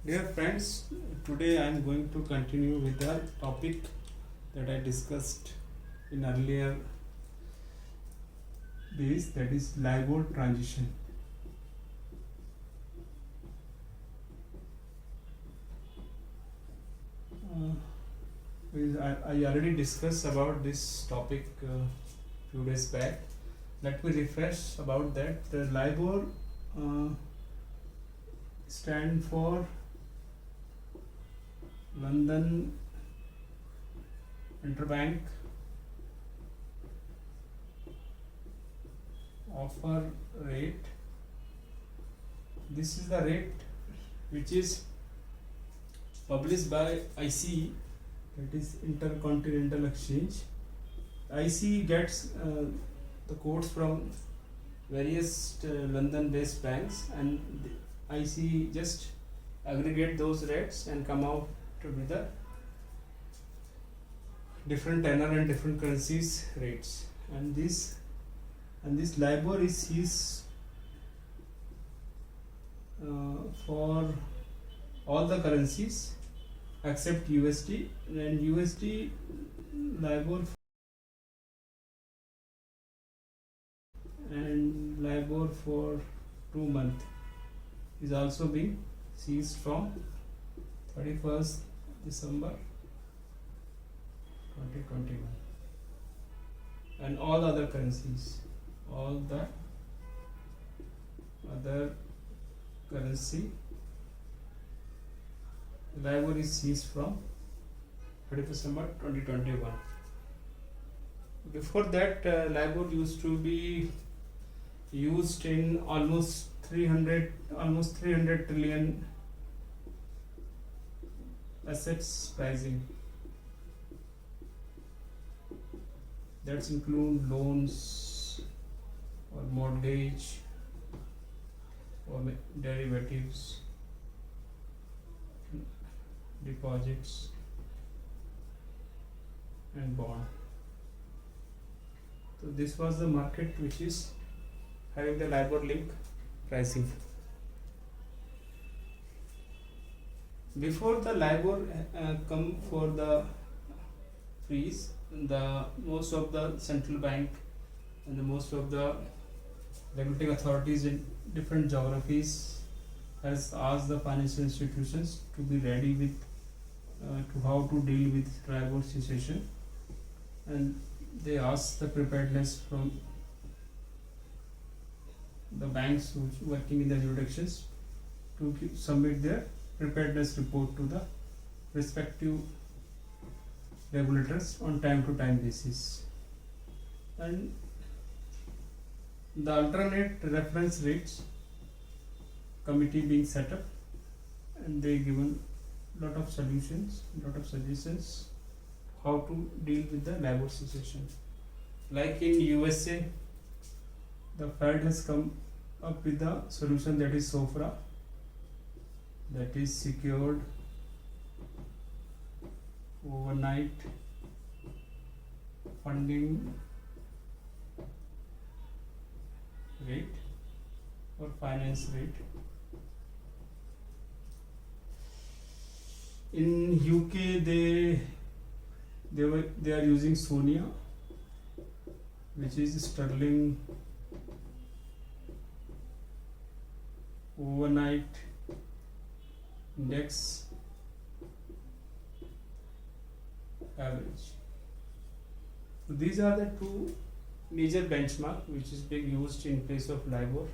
Dear friends, today I am going to continue with the topic that I discussed in earlier days, that is Libor transition. I already discussed about this topic few days back. Let me refresh about that. The Libor stand for London Interbank offer rate. This is the rate which is published by IC, that is Intercontinental Exchange. IC gets the quotes from various London based banks, and IC just aggregate those rates and come out with the different tenor and different currencies rates. And this Libor is used for all the currencies except USD, and USD Libor and Libor for 2 months is also being seized from 31st December 2021, and all other currencies, all the other currency Libor is seized from 31st December 2021. Before that, Libor used to be used in almost 300 trillion assets pricing. That's include loans or mortgage or derivatives, deposits and bond. So this was the market which is having the Libor link pricing. Before the Libor come for the freeze, the most of the central bank and the most of the regulating authorities in different geographies has asked the financial institutions to be ready with to how to deal with Libor situation, and they ask the preparedness from the banks who working in the jurisdictions to submit their preparedness report to the respective regulators on time to time basis. And the alternate reference rates committee being set up, and they given lot of suggestions how to deal with the Libor situation. Like in USA, the Fed has come up with the solution, that is SOFR, that is secured overnight funding rate or finance rate. In UK, they are using Sonia, which is sterling overnight index average. So these are the two major benchmark which is being used in place of Libor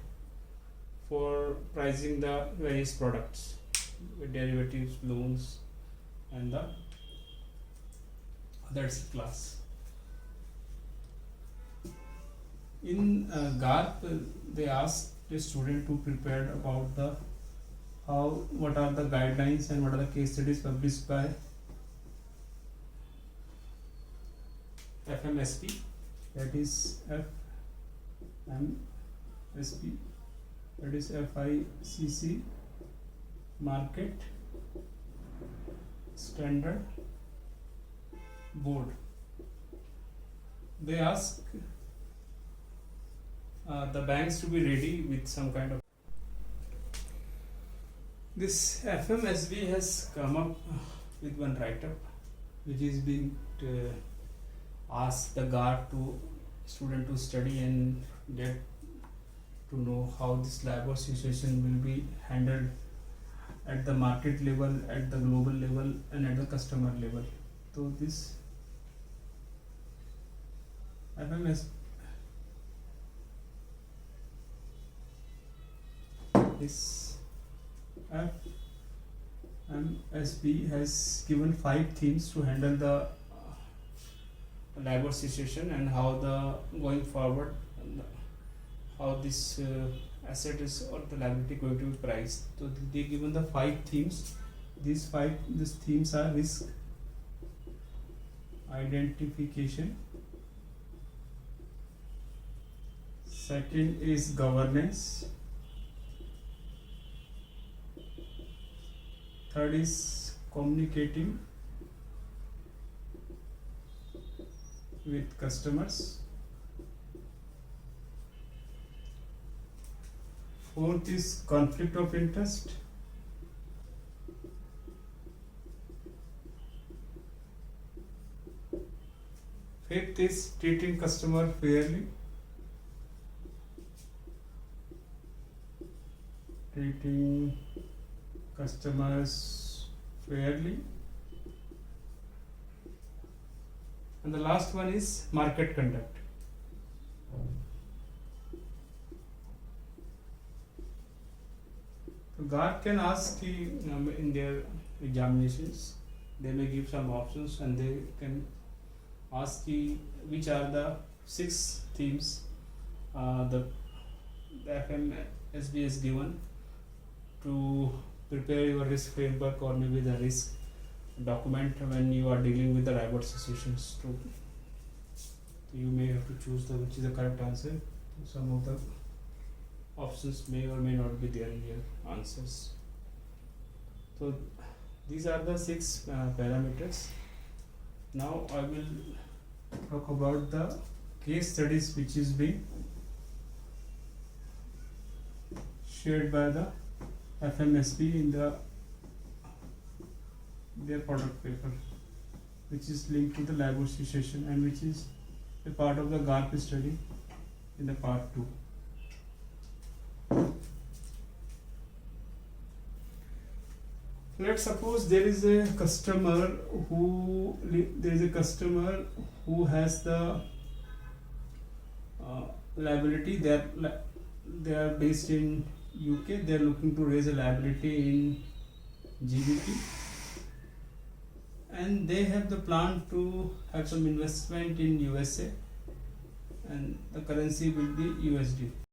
for pricing the various products with derivatives, loans and the other class. In GARP, they asked the student to prepare about the what are the guidelines and what are the case studies published by FMSP, that is FMSP, that is FICC Market Standard Board. They ask the banks to be ready with some kind of This FMSB has come up with one write-up which is being asked the guard to student to study and get to know how this labor situation will be handled at the market level, at the global level, and at the customer level. So this FMS this FMSB has given 5 themes to handle the labor situation and how the going forward how this asset is or the liability going to be priced. So they given the 5 themes. These themes are risk identification, second is governance, third is communicating with customers, fourth is conflict of interest, fifth is treating customer fairly, treating customers fairly, and the last one is market conduct. So guard can ask in their examinations, they may give some options and they can ask which are the 6 themes the FMSB is given to prepare your risk framework or maybe the risk document when you are dealing with the labor situations too. So you may have to choose which is the correct answer. Some of the options may or may not be there in your answers. So these are the 6 parameters. Now I will talk about the case studies which is being shared by the FMSB in their product paper, which is linked to the labor situation and which is a part of the GARP study in the part 2. Let's suppose there is a customer who has the liability. They are based in UK. They are looking to raise a liability in GBP, and they have the plan to have some investment in USA, and the currency will be USD.